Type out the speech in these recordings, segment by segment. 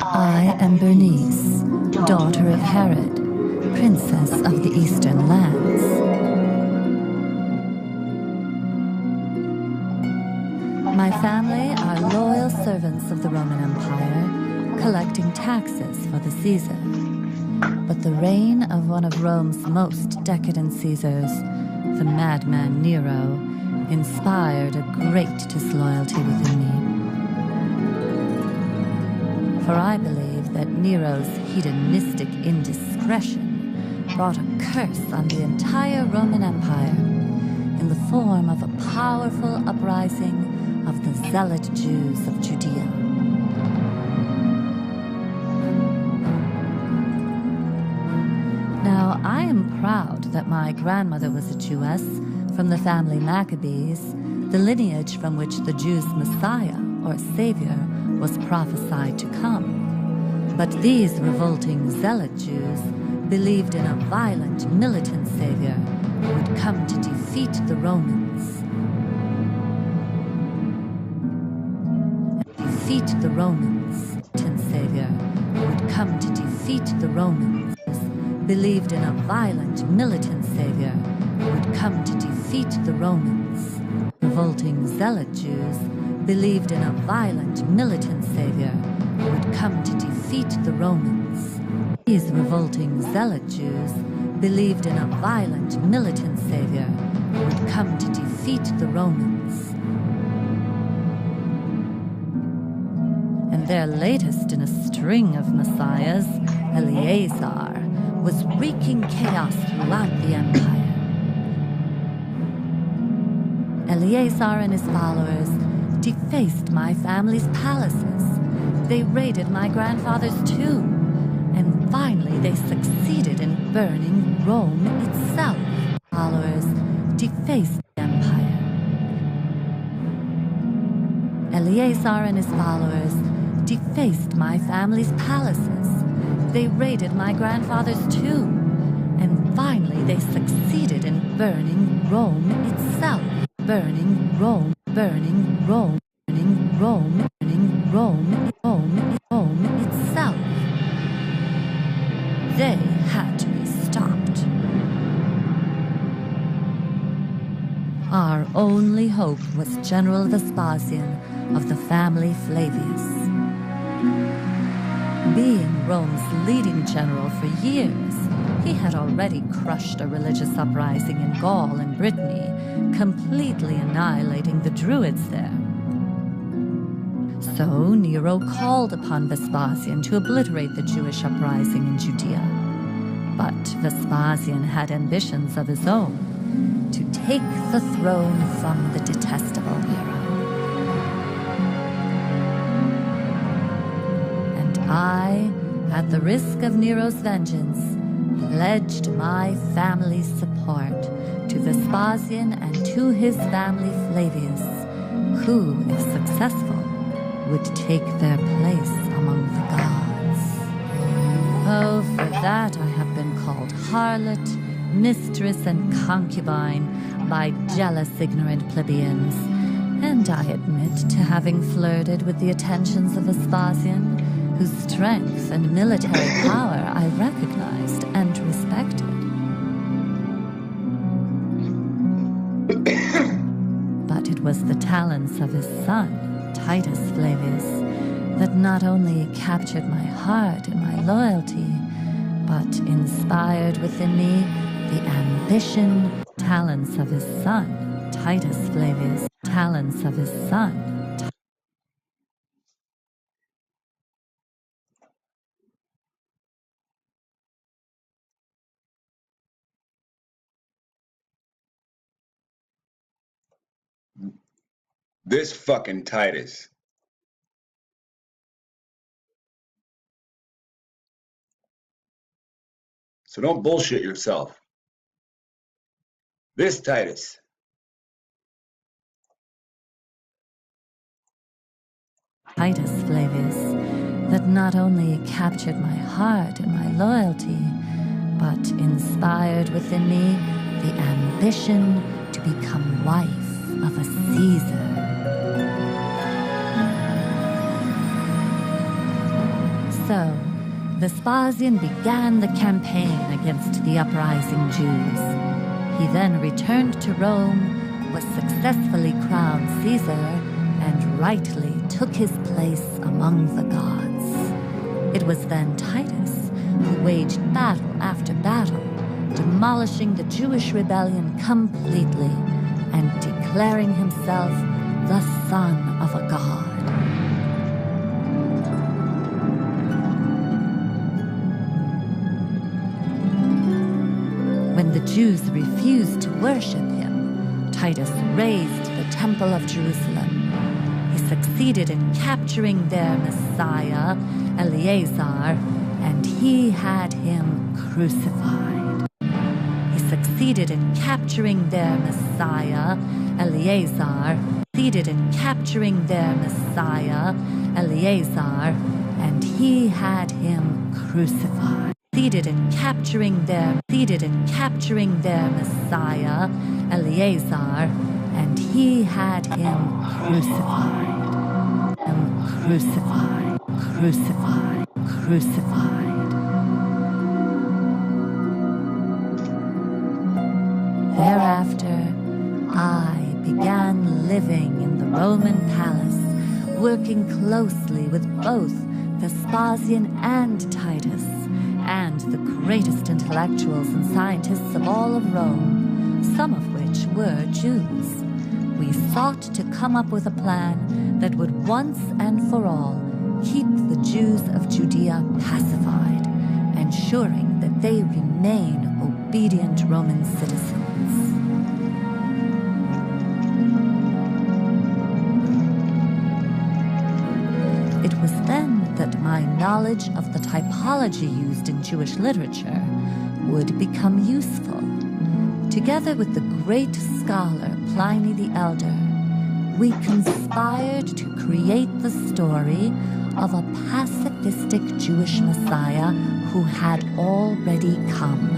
I am Bernice, daughter of Herod, princess of the Eastern lands. My family are loyal servants of the Roman Empire, collecting taxes for the Caesar. But the reign of one of Rome's most decadent Caesars, the madman Nero, inspired a great disloyalty within me. For I believe that Nero's hedonistic indiscretion brought a curse on the entire Roman Empire in the form of a powerful uprising of the zealot Jews of Judea. Now, I am proud that my grandmother was a Jewess from the family Maccabees, the lineage from which the Jews' Messiah, or Savior, was prophesied to come. But these revolting zealot Jews believed in a violent, militant Savior who would come to defeat the Romans. Defeat the Romans. Militant Savior who would come to defeat the Romans. Believed in a violent, militant Savior who would come to defeat the Romans. Revolting zealot Jews believed in a violent, militant Savior who would come to defeat the Romans. These revolting zealot Jews believed in a violent, militant Savior who would come to defeat the Romans. And their latest in a string of messiahs, Eleazar, was wreaking chaos throughout the empire. Eleazar and his followers defaced my family's palaces. They raided my grandfather's tomb. And finally, they succeeded in burning Rome itself. Followers defaced the empire. Eleazar and his followers defaced my family's palaces. They raided my grandfather's tomb. And finally, they succeeded in burning Rome itself. Burning Rome, burning Rome, burning Rome, burning Rome, Rome itself. They had to be stopped. Our only hope was General Vespasian of the family Flavius. Being Rome's leading general for years, he had already crushed a religious uprising in Gaul and Brittany, completely annihilating the Druids there. So Nero called upon Vespasian to obliterate the Jewish uprising in Judea. But Vespasian had ambitions of his own to take the throne from the detestable Nero. And I, at the risk of Nero's vengeance, pledged my family's support to Vespasian and to his family Flavius, who, if successful, would take their place among the gods. Oh, for that I have been called harlot, mistress, and concubine by jealous, ignorant plebeians, and I admit to having flirted with the attentions of Vespasian, whose strength and military power I recognized and respected. But it was the talents of his son, Titus Flavius, that not only captured my heart and my loyalty, but inspired within me the ambition, talents of his son, Titus Flavius, talents of his son. This fucking Titus. So don't bullshit yourself. This Titus. Titus Flavius, that not only captured my heart and my loyalty, but inspired within me the ambition to become wife of a Caesar. So, Vespasian began the campaign against the uprising Jews. He then returned to Rome, was successfully crowned Caesar, and rightly took his place among the gods. It was then Titus who waged battle after battle, demolishing the Jewish rebellion completely and declaring himself the son of a god. When the Jews refused to worship him, Titus razed the Temple of Jerusalem. He succeeded in capturing their Messiah, Eleazar, and he had him crucified. He succeeded in capturing their Messiah, Eleazar, and he had him crucified. Succeeded in capturing their Messiah, Eleazar, and he had him crucified. Crucified. Thereafter, I began living in the Roman palace, working closely with both Vespasian and Titus, and the greatest intellectuals and scientists of all of Rome, some of which were Jews. We sought to come up with a plan that would once and for all keep the Jews of Judea pacified, ensuring that they remain obedient Roman citizens. It was then that my knowledge of the typology used in Jewish literature would become useful. Together with the great scholar Pliny the Elder, we conspired to create the story of a pacifistic Jewish Messiah who had already come,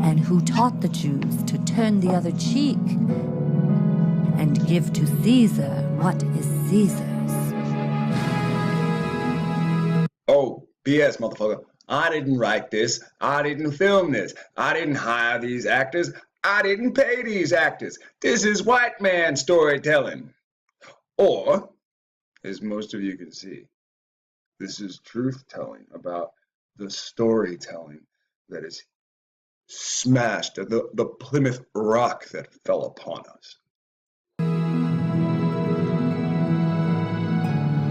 and who taught the Jews to turn the other cheek and give to Caesar what is Caesar's. Oh, BS, motherfucker. I didn't write this. I didn't film this. I didn't hire these actors. I didn't pay these actors. This is white man storytelling. Or, as most of you can see, this is truth-telling about the storytelling that is smashed, the Plymouth Rock that fell upon us.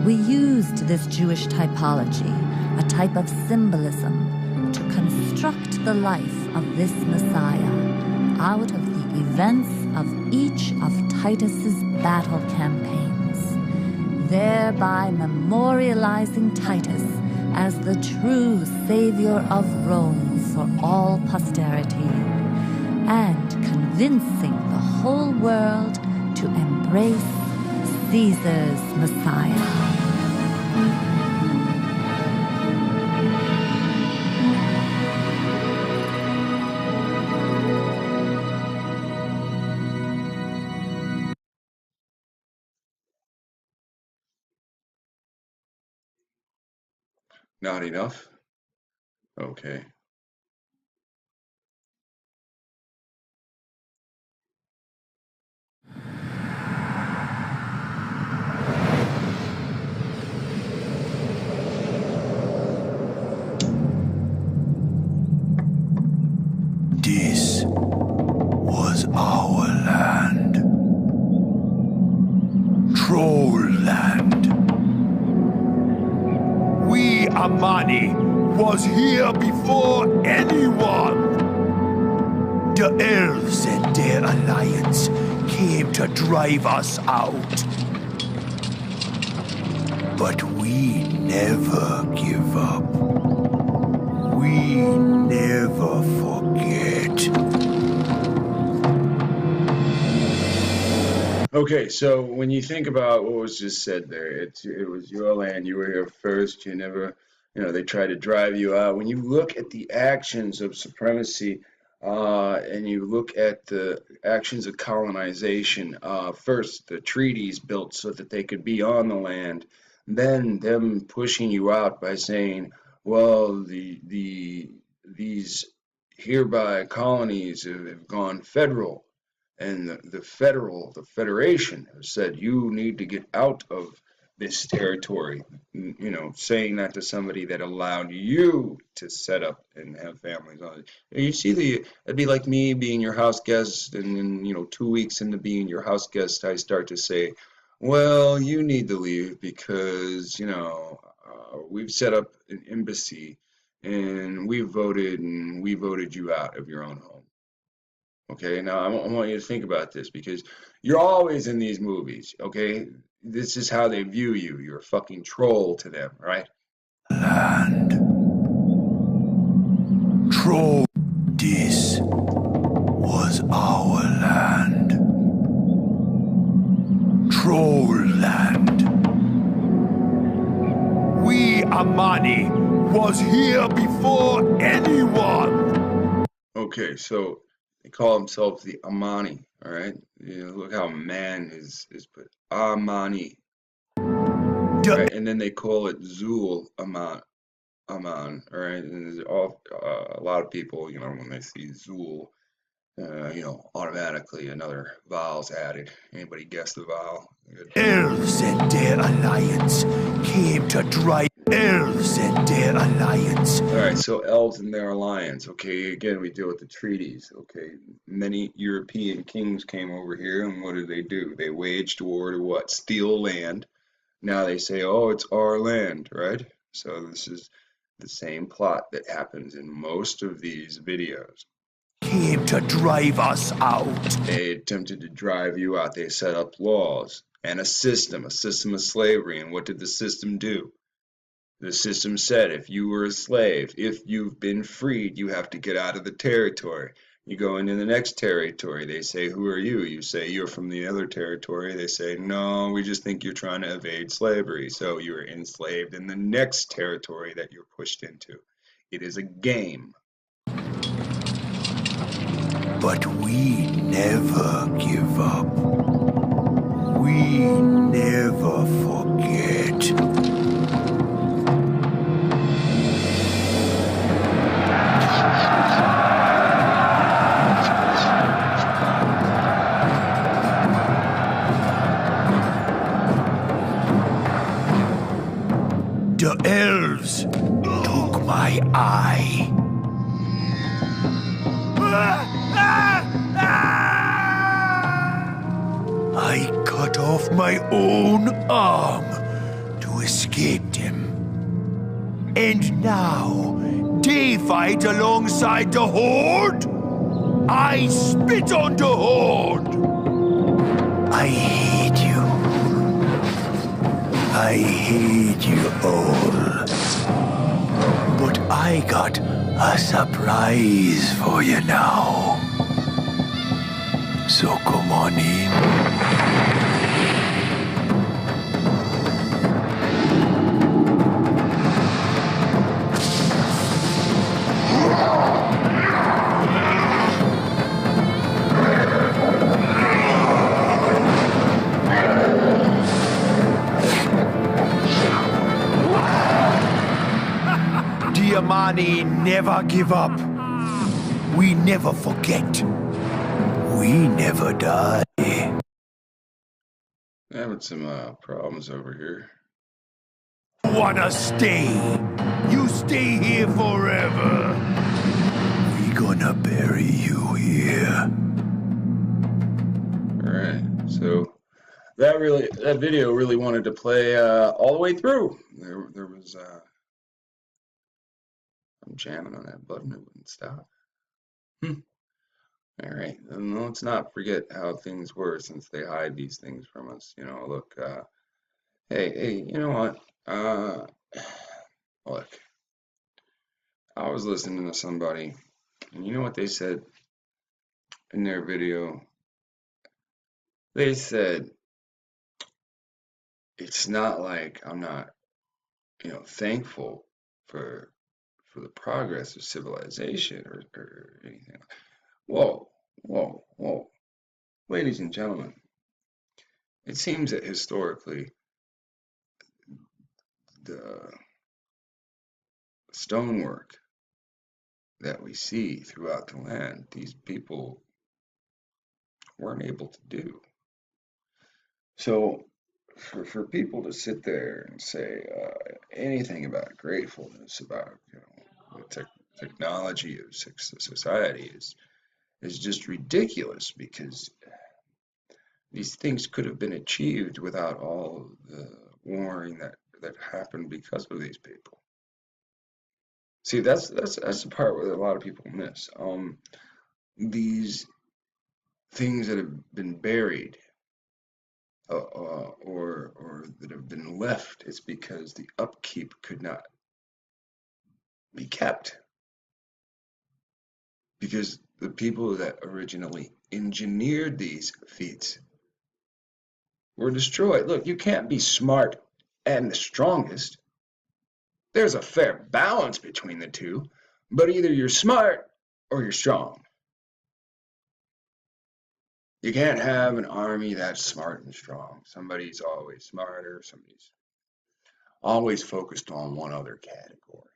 We used this Jewish typology, a type of symbolism, to construct the life of this Messiah out of the events of each of Titus's battle campaigns, thereby memorializing Titus as the true savior of Rome for all posterity, and convincing the whole world to embrace Caesar's Messiah. Not enough? Okay. This was our land. Troll land. We, Amani, was here before anyone. The elves and their alliance came to drive us out. But we never give up. We never forget. Okay, so when you think about what was just said there, it was your land, you were here first, you never, they tried to drive you out. When you look at the actions of supremacy and you look at the actions of colonization. First, the treaties built so that they could be on the land, then them pushing you out by saying, well, these hereby colonies have gone federal, and the federation has said you need to get out of this territory. You know, saying that to somebody that allowed you to set up and have families on it. You see, it'd be like me being your house guest, and then, you know, 2 weeks into being your house guest, I start to say, well, you need to leave because, you know, we've set up an embassy and we voted you out of your own home. Okay, now I want you to think about this because you're always in these movies, okay? This is how they view you. You're a fucking troll to them, right? Land. Troll. This was our land. Troll land. We Amani was here before anyone. Okay, so they call themselves the Amani, all right? You know, look how man is put Amani, right? And then they call it Zul Aman, all right? And there's a lot of people, you know, when they see Zul, you know, automatically another vowel's added. Anybody guess the vowel? Good. Elves and their alliance came to drive. Elves and their alliance. All right, so elves and their alliance. Okay, again, we deal with the treaties. Okay, many European kings came over here, and what did they do? They waged war to what? Steal land. Now they say, oh, it's our land, right? So this is the same plot that happens in most of these videos. Came to drive us out. They attempted to drive you out. They set up laws and a system of slavery. And what did the system do? The system said if you were a slave, if you've been freed, you have to get out of the territory. You go into the next territory. They say, who are you? You say, you're from the other territory. They say, no, we just think you're trying to evade slavery. So you're enslaved in the next territory that you're pushed into. It is a game. But we never give up. We never forget. The elves took my eye. I cut off my own arm to escape them. And now they fight alongside the Horde? I spit on the Horde! I hate you. I hate you all. But I got a surprise for you now. So come on in. Diamani never give up. We never forget. We never die. Having some problems over here. Wanna stay? You stay here forever. We gonna bury you here. All right, so that video really wanted to play all the way through. There was I'm jamming on that button, it wouldn't stop. All right, and let's not forget how things were since they hide these things from us. You know, look, hey, you know what? Look, I was listening to somebody, and you know what they said in their video? They said, it's not like I'm not, you know, thankful for the progress of civilization or anything. Whoa, whoa, whoa. Ladies and gentlemen, it seems that historically the stonework that we see throughout the land, these people weren't able to do. So for people to sit there and say anything about gratefulness, about the technology of society is just ridiculous, because these things could have been achieved without all the warring that happened because of these people. See, that's the part where a lot of people miss. These things that have been buried or that have been left, it's because the upkeep could not be kept. Because the people that originally engineered these feats were destroyed. Look, you can't be smart and the strongest. There's a fair balance between the two, but either you're smart or you're strong. You can't have an army that's smart and strong. Somebody's always smarter, somebody's always focused on one other category.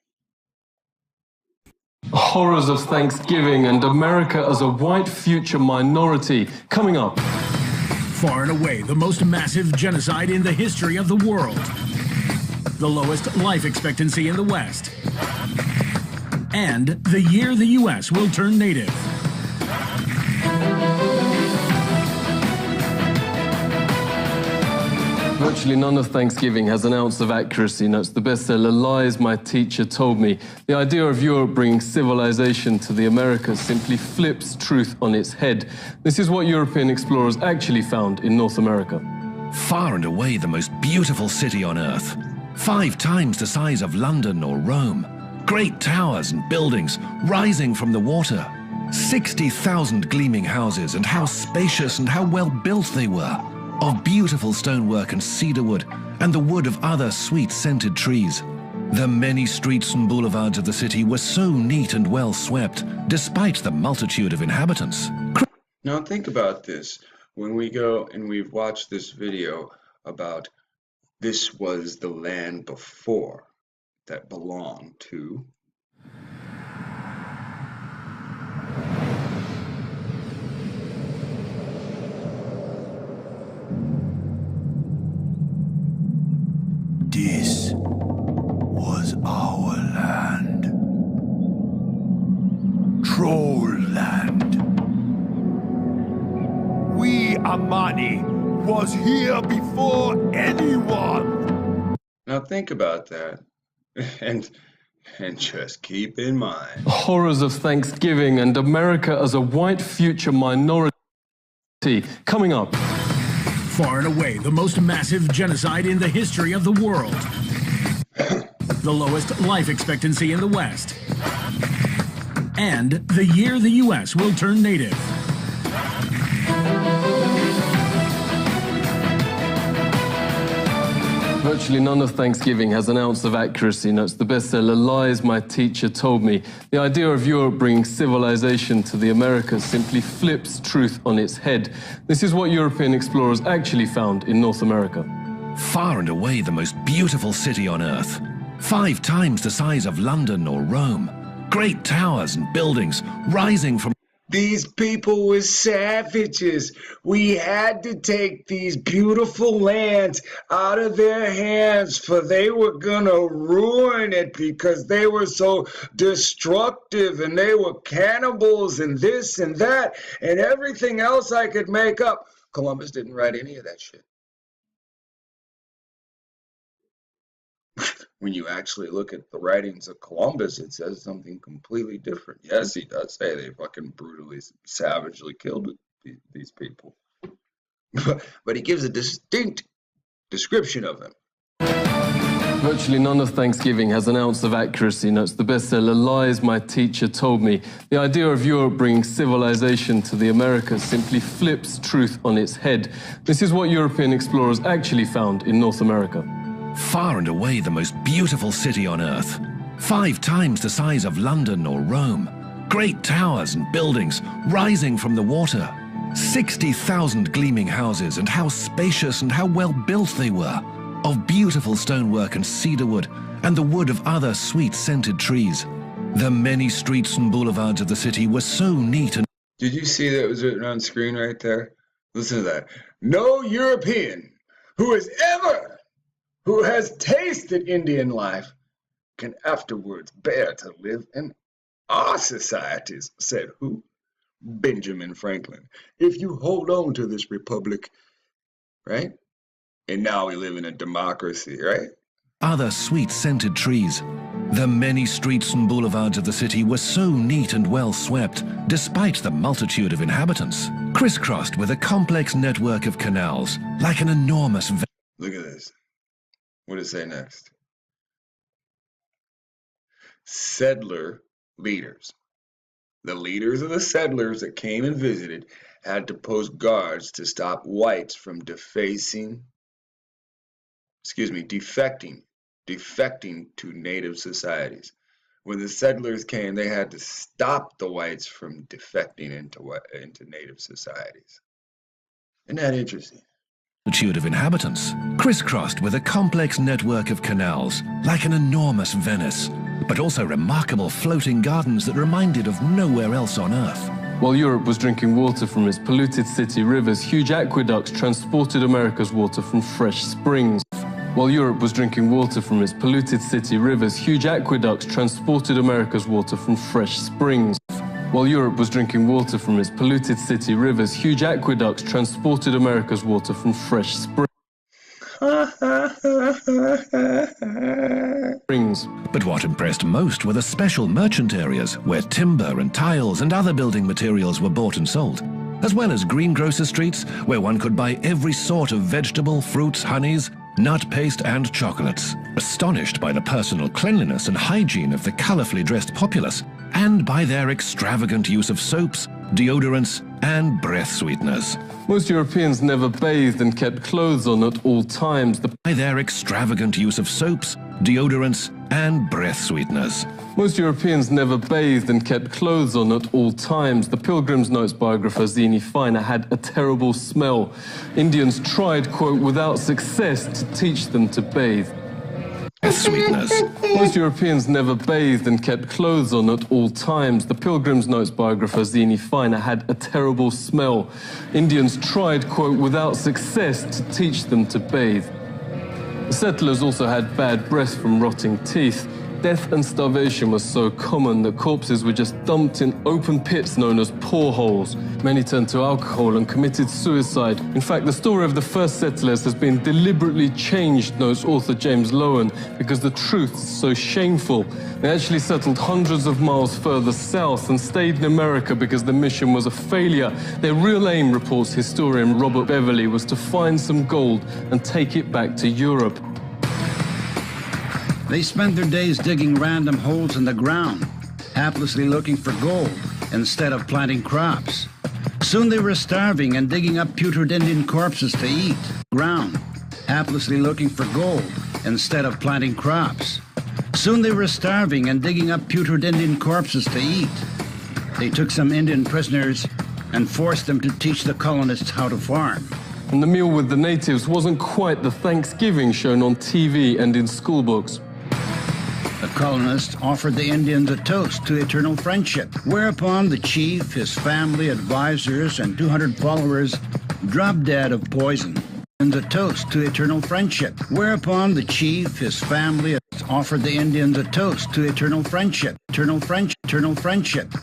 Horrors of Thanksgiving and America as a white future minority. Coming up. Far and away the most massive genocide in the history of the world. The lowest life expectancy in the West. And the year the U.S. will turn native. Virtually none of Thanksgiving has an ounce of accuracy, notes the bestseller Lies My Teacher Told Me. The idea of Europe bringing civilization to the Americas simply flips truth on its head. This is what European explorers actually found in North America. Far and away the most beautiful city on Earth. 5 times the size of London or Rome. Great towers and buildings rising from the water. 60,000 gleaming houses, and how spacious and how well built they were. Of beautiful stonework and cedarwood, and the wood of other sweet-scented trees. The many streets and boulevards of the city were so neat and well swept, despite the multitude of inhabitants. Now think about this. When we go and we've watched this video about this was the land before that belonged to This was our land. Troll land. We Amani was here before anyone. Now think about that, and just keep in mind. Horrors of Thanksgiving and America as a white future minority. Coming up. Far and away the most massive genocide in the history of the world. The lowest life expectancy in the West. And the year the U.S. will turn native. Virtually none of Thanksgiving has an ounce of accuracy, notes the bestseller Lies My Teacher Told Me. The idea of Europe bringing civilization to the Americas simply flips truth on its head. This is what European explorers actually found in North America. Far and away the most beautiful city on Earth. 5 times the size of London or Rome. Great towers and buildings rising from... These people were savages. We had to take these beautiful lands out of their hands, for they were gonna ruin it because they were so destructive, and they were cannibals and this and that and everything else I could make up. Columbus didn't write any of that shit. When you actually look at the writings of Columbus, it says something completely different. Yes, he does say they fucking brutally, savagely killed these people. But he gives a distinct description of them. Virtually none of Thanksgiving has an ounce of accuracy, notes the bestseller Lies My Teacher Told Me. The idea of Europe bringing civilization to the Americas simply flips truth on its head. This is what European explorers actually found in North America. Far and away the most beautiful city on Earth. 5 times the size of London or Rome. Great towers and buildings rising from the water. 60,000 gleaming houses, and how spacious and how well built they were, of beautiful stonework and cedar wood, and the wood of other sweet-scented trees. The many streets and boulevards of the city were so neat and... Did you see that was written on screen right there? Listen to that. No European who has tasted Indian life can afterwards bear to live in our societies, said who? Benjamin Franklin. If you hold on to this republic, right? And now we live in a democracy, right? Other sweet-scented trees. The many streets and boulevards of the city were so neat and well swept, despite the multitude of inhabitants, crisscrossed with a complex network of canals, like an enormous... Look at this. What does it say next? Settler leaders. The leaders of the settlers that came and visited had to post guards to stop whites from defecting to native societies. When the settlers came, they had to stop the whites from defecting into native societies. Isn't that interesting? Multitude of inhabitants, crisscrossed with a complex network of canals, like an enormous Venice, but also remarkable floating gardens that reminded of nowhere else on Earth. While Europe was drinking water from its polluted city rivers, huge aqueducts transported America's water from fresh springs. While Europe was drinking water from its polluted city rivers, huge aqueducts transported America's water from fresh springs. While Europe was drinking water from its polluted city rivers, huge aqueducts transported America's water from fresh springs. But what impressed most were the special merchant areas where timber and tiles and other building materials were bought and sold, as well as greengrocer streets where one could buy every sort of vegetable, fruits, honeys, nut paste and chocolates. Astonished by the personal cleanliness and hygiene of the colorfully dressed populace, and by their extravagant use of soaps, deodorants, and breath sweeteners. Most Europeans never bathed and kept clothes on at all times. By their extravagant use of soaps, deodorants, and breath sweeteners. Most Europeans never bathed and kept clothes on at all times. The Pilgrim's Notes biographer Zini Feiner had a terrible smell. Indians tried, quote, without success to teach them to bathe. Sweeteners. Most Europeans never bathed and kept clothes on at all times. The Pilgrim's Notes biographer Zini Feiner had a terrible smell. Indians tried, quote, without success to teach them to bathe. The settlers also had bad breath from rotting teeth. Death and starvation was so common that corpses were just dumped in open pits known as poreholes. Many turned to alcohol and committed suicide. In fact, the story of the first settlers has been deliberately changed, notes author James Lowen, because the truth is so shameful. They actually settled hundreds of miles further south and stayed in America because the mission was a failure. Their real aim, reports historian Robert Beverly, was to find some gold and take it back to Europe. They spent their days digging random holes in the ground, haplessly looking for gold instead of planting crops. Soon they were starving and digging up putrid Indian corpses to eat. Ground, haplessly looking for gold instead of planting crops. Soon they were starving and digging up putrid Indian corpses to eat. They took some Indian prisoners and forced them to teach the colonists how to farm. And the meal with the natives wasn't quite the Thanksgiving shown on TV and in schoolbooks. The colonists offered the Indians a toast to eternal friendship, whereupon the chief, his family, advisors, and 200 followers dropped dead of poison. A toast to eternal friendship, whereupon the chief, his family, offered the Indians a toast to eternal friendship, eternal friendship,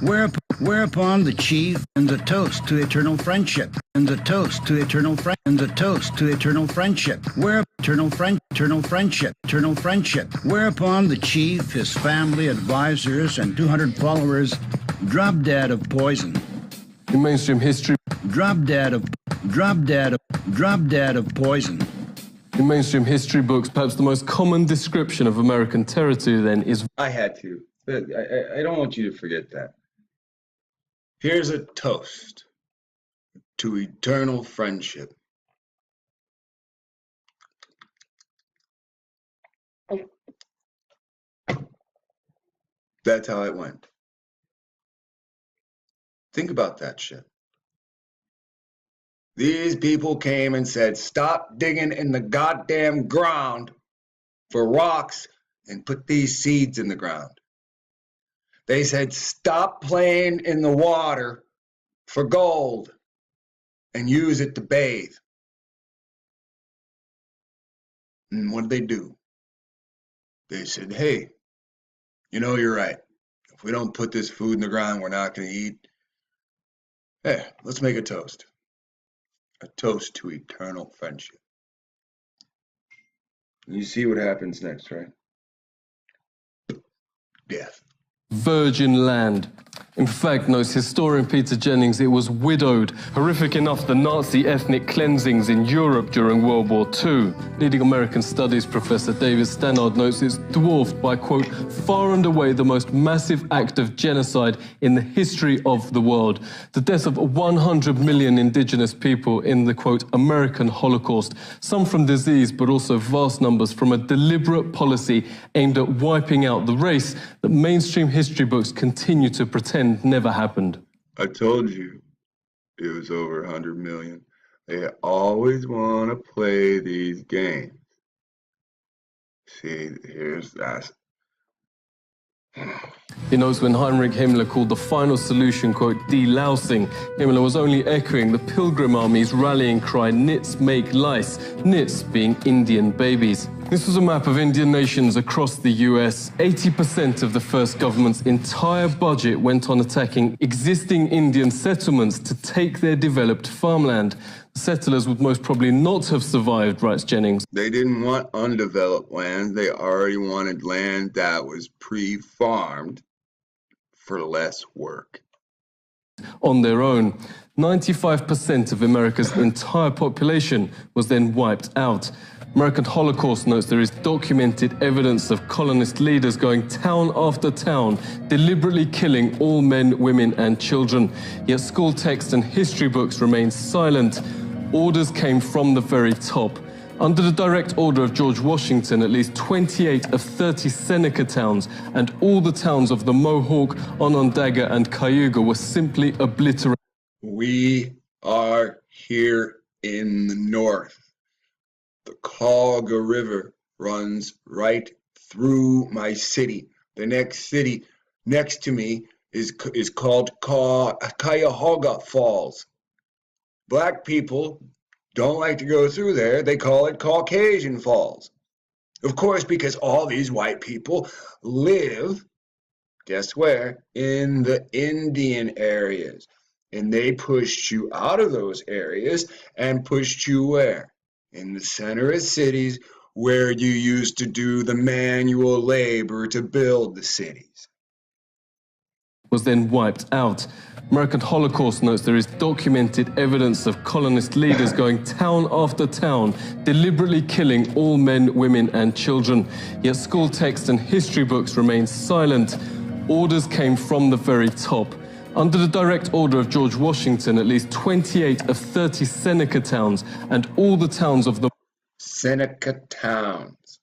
whereupon the chief, and a toast to eternal friendship, and a toast to eternal friendship, where eternal friendship, whereupon the chief, his family, advisors, and 200 followers dropped dead of poison. In mainstream history, dropped dead of poison. In mainstream history books, perhaps the most common description of American territory then is... I had to. I don't want you to forget that. Here's a toast to eternal friendship. That's how it went. Think about that shit. These people came and said, stop digging in the goddamn ground for rocks and put these seeds in the ground. They said, stop playing in the water for gold and use it to bathe. And what did they do? They said, hey, you know, you're right. If we don't put this food in the ground, we're not going to eat. Hey, let's make a toast. A toast to eternal friendship. You see what happens next, right? Death. Virgin land. In fact, notes historian Peter Jennings, it was widowed, horrific enough the Nazi ethnic cleansings in Europe during World War II. Leading American studies professor David Stannard notes it's dwarfed by, quote, far and away the most massive act of genocide in the history of the world. The death of 100 million indigenous people in the, quote, American Holocaust, some from disease, but also vast numbers from a deliberate policy aimed at wiping out the race that mainstream history books continue to pretend never happened. I told you it was over 100 million. They always want to play these games. See, here's that. He knows when Heinrich Himmler called the final solution, quote, delousing, Himmler was only echoing the Pilgrim Army's rallying cry, nits make lice, nits being Indian babies. This was a map of Indian nations across the US. 80% of the first government's entire budget went on attacking existing Indian settlements to take their developed farmland. The settlers would most probably not have survived, writes Jennings. They didn't want undeveloped land. They already wanted land that was pre-farmed for less work. On their own, 95% of America's entire population was then wiped out. American Holocaust notes there is documented evidence of colonist leaders going town after town, deliberately killing all men, women, and children. Yet school texts and history books remain silent. Orders came from the very top. Under the direct order of George Washington, at least 28 of 30 Seneca towns and all the towns of the Mohawk, Onondaga, and Cayuga were simply obliterated. We are here in the north. The Cauga River runs right through my city. The next city next to me is called Cuyahoga Falls. Black people don't like to go through there. They call it Caucasian Falls. Of course, because all these white people live, guess where? In the Indian areas. And they pushed you out of those areas and pushed you where? In the center of cities where you used to do the manual labor to build the cities. Was then wiped out. American Holocaust notes there is documented evidence of colonist leaders going town after town, deliberately killing all men, women, and children. Yet school texts and history books remain silent. Orders came from the very top. Under the direct order of George Washington, at least 28 of 30 Seneca towns and all the towns of the... Seneca towns.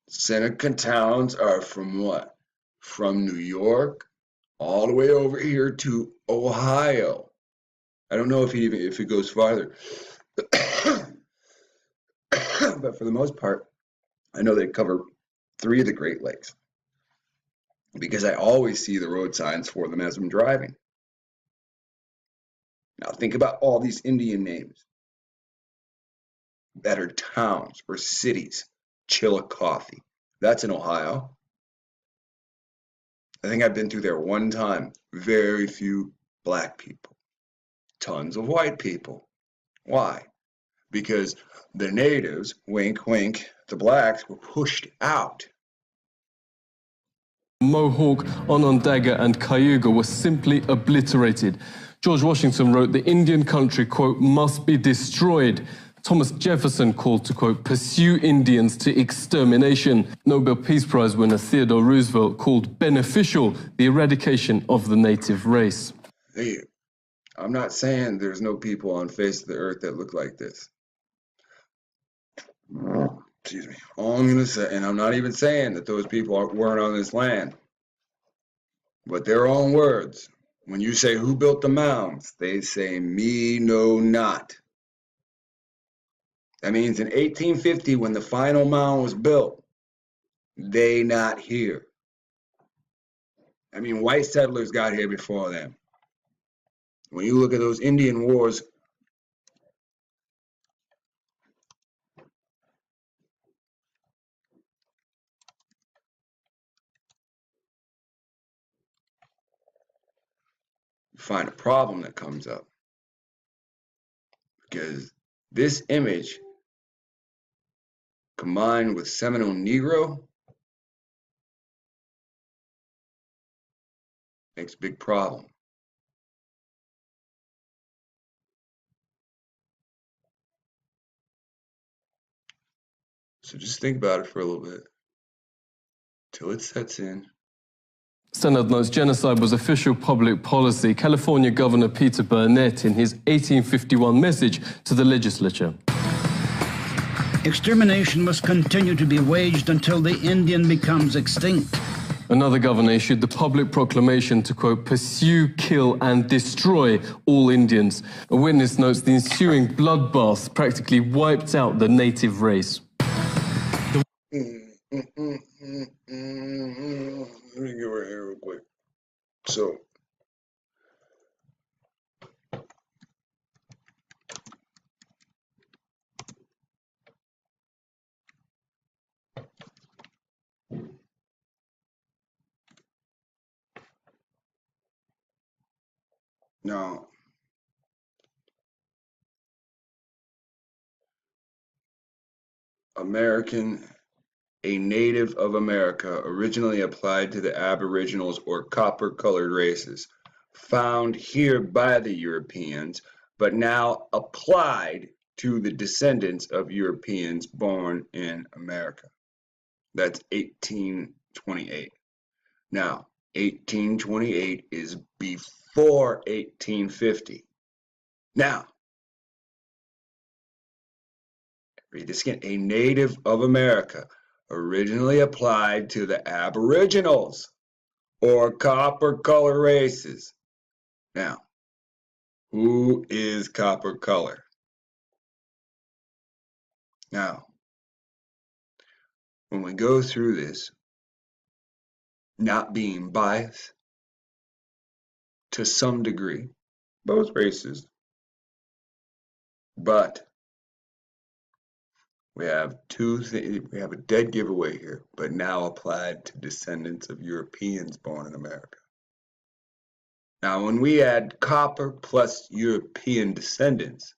Seneca towns are from what? From New York all the way over here to Ohio. I don't know if it goes farther. But for the most part, I know they cover 3 of the Great Lakes, because I always see the road signs for them as I'm driving. Now think about all these Indian names that are towns or cities. Chillicothe, that's in Ohio. I think I've been through there one time. Very few black people. Tons of white people. Why? Because the natives, wink, wink, the blacks were pushed out. Mohawk, Onondaga, and Cayuga were simply obliterated. George Washington wrote, the Indian country, quote, must be destroyed. Thomas Jefferson called to, quote, pursue Indians to extermination. Nobel Peace Prize winner Theodore Roosevelt called beneficial the eradication of the native race. Hey, I'm not saying there's no people on the face of the earth that look like this. Excuse me. All I'm going to say, and I'm not even saying that those people weren't on this land, but their own words, When you say who built the mounds, they say me know not. That means in 1850, when the final mound was built, they not here. I mean, white settlers got here before them. When you look at those Indian wars, you find a problem that comes up. Because this image, combined with Seminole Negro, makes a big problem. So just think about it for a little bit, till it sets in. Stannard notes genocide was official public policy. California Governor Peter Burnett, in his 1851 message to the legislature. Extermination must continue to be waged until the Indian becomes extinct. Another governor issued the public proclamation to, quote, pursue, kill, and destroy all Indians. A witness notes the ensuing bloodbath practically wiped out the native race. Let me get right here real quick. So, now, American, a native of America, originally applied to the Aboriginals or copper-colored races, found here by the Europeans, but now applied to the descendants of Europeans born in America. That's 1828. Now, 1828 is before 1850. Now, read this again. A native of America, originally applied to the Aboriginals or copper-colored races. Now, who is copper color? Now, when we go through this, not being biased to some degree, both races, but we have two things. We have a dead giveaway here, but now applied to descendants of Europeans born in America. Now, when we add copper plus European descendants,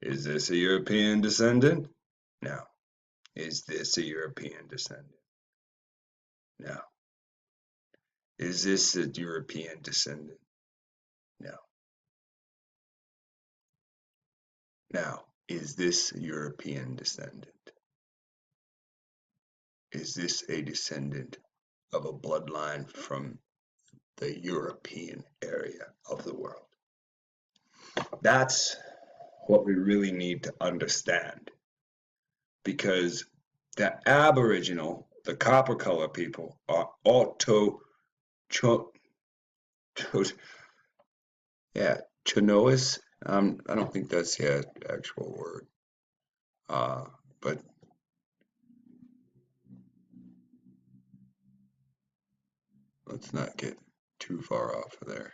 is this a European descendant? No. Is this a European descendant? No. Is this a European descendant? No. Now, is this a European descendant? Is this a descendant of a bloodline from the European area of the world? That's what we really need to understand. Because the Aboriginal, the copper color people, are Chinois. I don't think that's the actual word. But let's not get too far off of there.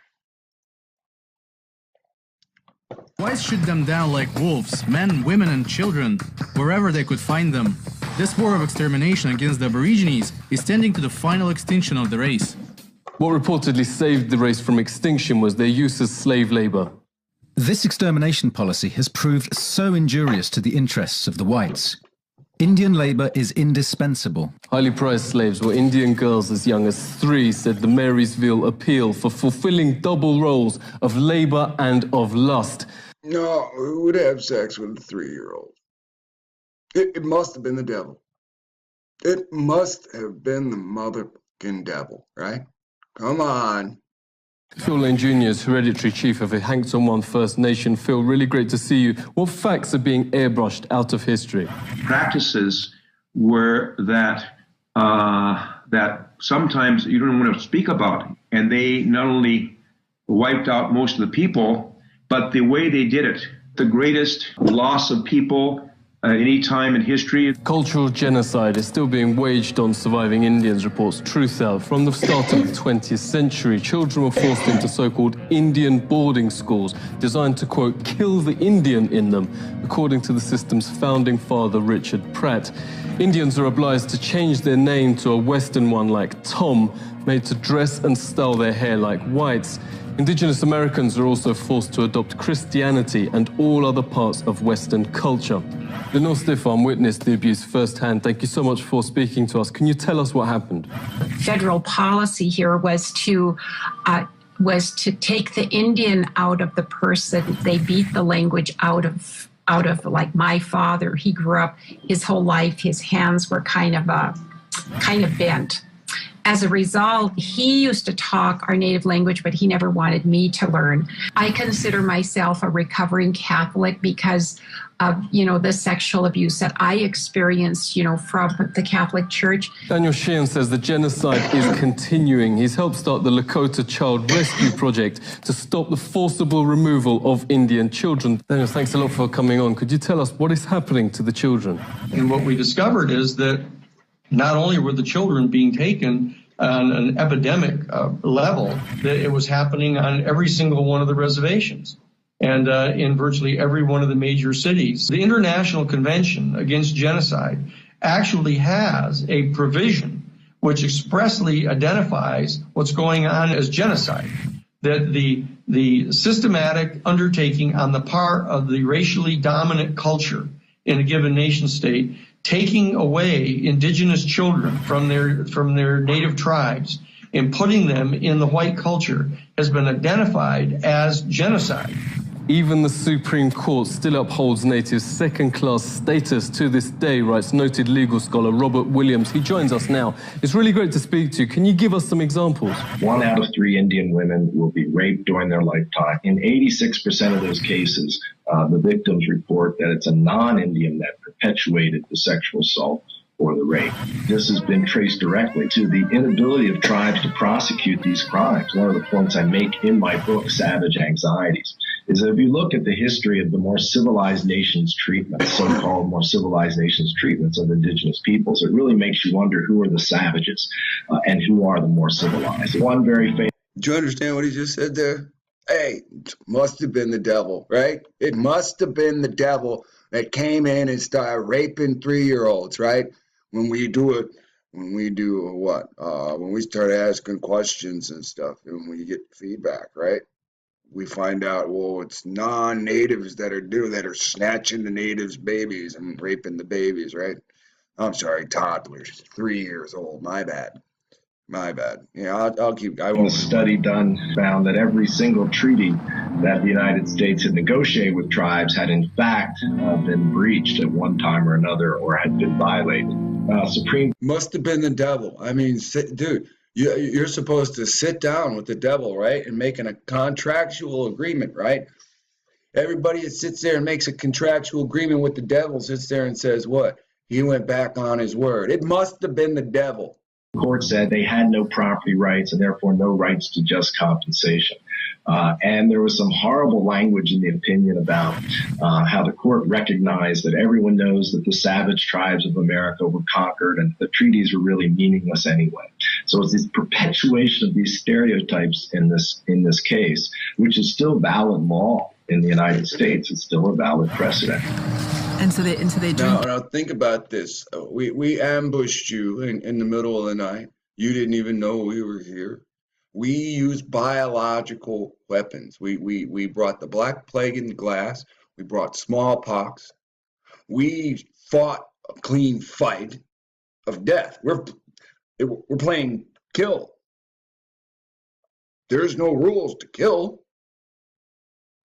Why shoot them down like wolves, men, women, and children, wherever they could find them? This war of extermination against the Aborigines is tending to the final extinction of the race. What reportedly saved the race from extinction was their use as slave labor. This extermination policy has proved so injurious to the interests of the whites. Indian labor is indispensable. Highly prized slaves were Indian girls as young as 3, said the Marysville Appeal, for fulfilling double roles of labor and of lust. No, who would have sex with a 3-year-old? It must have been the devil. It must have been the motherfucking devil, right? Come on. Phil Lane Jr. is hereditary chief of the Hankton One First Nation. Phil, really great to see you. What facts are being airbrushed out of history? Practices were that that sometimes you don't want to speak about, and they not only wiped out most of the people, but the way they did it, the greatest loss of people any time in history. Cultural genocide is still being waged on surviving Indians, reports Truthout. From the start of the 20th century, children were forced into so-called Indian boarding schools, designed to, quote, kill the Indian in them, according to the system's founding father, Richard Pratt. Indians are obliged to change their name to a Western one like Tom, made to dress and style their hair like whites. Indigenous Americans are also forced to adopt Christianity and all other parts of Western culture. Lenore Stefan witnessed the abuse firsthand. Thank you so much for speaking to us. Can you tell us what happened? Federal policy here was to take the Indian out of the person. They beat the language out of like my father. He grew up his whole life, his hands were kind of bent. As a result, he used to talk our native language, but he never wanted me to learn. I consider myself a recovering Catholic because of, the sexual abuse that I experienced, from the Catholic Church. Daniel Sheehan says the genocide is continuing. He's helped start the Lakota Child Rescue Project to stop the forcible removal of Indian children. Daniel, thanks a lot for coming on. Could you tell us what is happening to the children? And what we discovered is that not only were the children being taken on an epidemic level, that it was happening on every single one of the reservations and in virtually every one of the major cities. The International Convention Against Genocide actually has a provision which expressly identifies what's going on as genocide, that the systematic undertaking on the part of the racially dominant culture in a given nation state, taking away indigenous children from their native tribes and putting them in the white culture has been identified as genocide. Even the Supreme Court still upholds natives' second-class status to this day, writes noted legal scholar Robert Williams. He joins us now. It's really great to speak to you. Can you give us some examples? 1 out of 3 Indian women will be raped during their lifetime. In 86% of those cases, the victims report that it's a non-Indian that perpetuated the sexual assault or the rape. This has been traced directly to the inability of tribes to prosecute these crimes. One of the points I make in my book, Savage Anxieties, is that if you look at the history of the more civilized nations treatments, so-called more civilized nations treatments of indigenous peoples, it really makes you wonder who are the savages and who are the more civilized. One very famous... Do you understand what he just said there? Hey, it must have been the devil, right? It must have been the devil that came in and started raping 3-year-olds, right? When we start asking questions and stuff, and we get feedback, right? We find out, well, it's non-natives that are snatching the natives' babies and raping the babies, right? I'm sorry, toddlers, 3 years old. My bad. Yeah, I'll keep. A study done found that every single treaty that the United States had negotiated with tribes had in fact been breached at one time or another, or had been violated. Must have been the devil. I mean, dude, you're supposed to sit down with the devil, right, and making a contractual agreement, right? Everybody that sits there and makes a contractual agreement with the devil sits there and says, what? He went back on his word. It must have been the devil. The court said they had no property rights and therefore no rights to just compensation. And there was some horrible language in the opinion about how the court recognized that everyone knows that the savage tribes of America were conquered and the treaties were really meaningless anyway. So it's this perpetuation of these stereotypes in this case, which is still valid law in the United States. It's still a valid precedent. And so they drink. No, think about this. We ambushed you in the middle of the night. You didn't even know we were here. We used biological weapons. We brought the Black Plague in the glass. We brought smallpox. We fought a clean fight of death. We're playing kill. There's no rules to kill.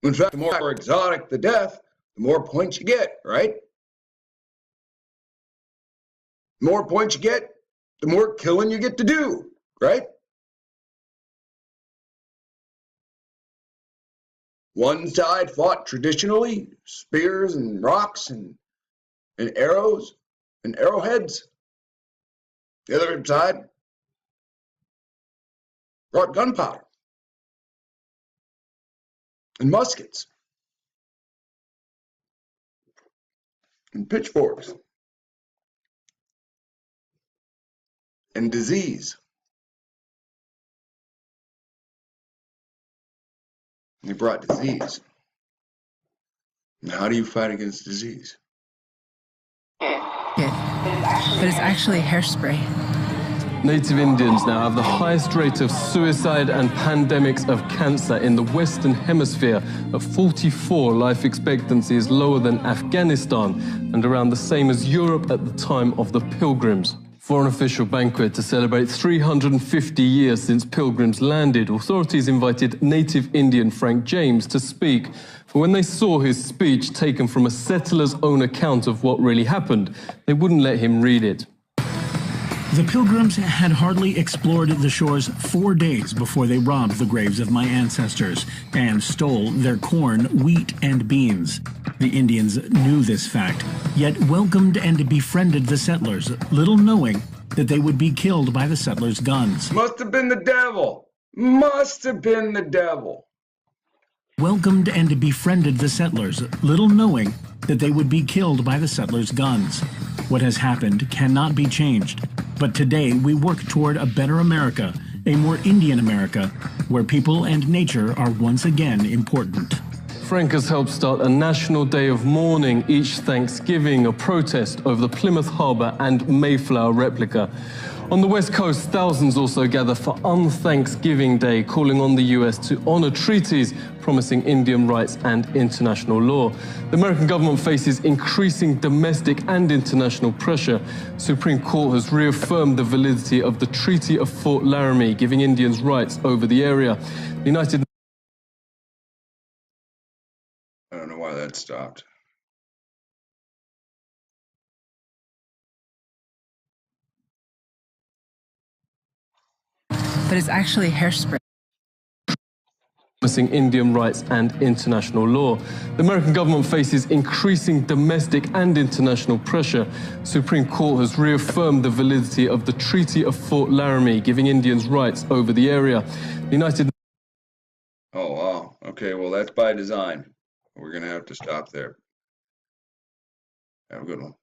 In fact, the more exotic the death, the more points you get, right? The more points you get, the more killing you get to do, right? One side fought traditionally, spears and rocks and arrows and arrowheads. The other side brought gunpowder. and muskets and pitchforks and disease. They brought disease. And how do you fight against disease? But it's actually hairspray. Native Indians now have the highest rate of suicide and pandemics of cancer in the Western Hemisphere. At 44, life expectancy is lower than Afghanistan and around the same as Europe at the time of the Pilgrims. For an official banquet to celebrate 350 years since Pilgrims landed, authorities invited native Indian Frank James to speak. But when they saw his speech taken from a settler's own account of what really happened, they wouldn't let him read it. The Pilgrims had hardly explored the shores 4 days before they robbed the graves of my ancestors and stole their corn, wheat, and beans. The Indians knew this fact, yet welcomed and befriended the settlers, little knowing that they would be killed by the settlers' guns. Must have been the devil. Must have been the devil. Welcomed and befriended the settlers, little knowing that they would be killed by the settlers' guns. What has happened cannot be changed. But today we work toward a better America, a more Indian America, where people and nature are once again important. Frank has helped start a national day of mourning each Thanksgiving, a protest over the Plymouth Harbour and Mayflower replica. On the West Coast, thousands also gather for Un-Thanksgiving Day, calling on the US to honour treaties promising Indian rights and international law. The American government faces increasing domestic and international pressure. Supreme Court has reaffirmed the validity of the Treaty of Fort Laramie, giving Indians rights over the area. The United I don't know why that stopped. But it's actually hairspray. Promising Indian rights and international law. The American government faces increasing domestic and international pressure. Supreme Court has reaffirmed the validity of the Treaty of Fort Laramie, giving Indians rights over the area. The United Oh, wow. Okay, well, that's by design. We're going to have to stop there. Have a good one.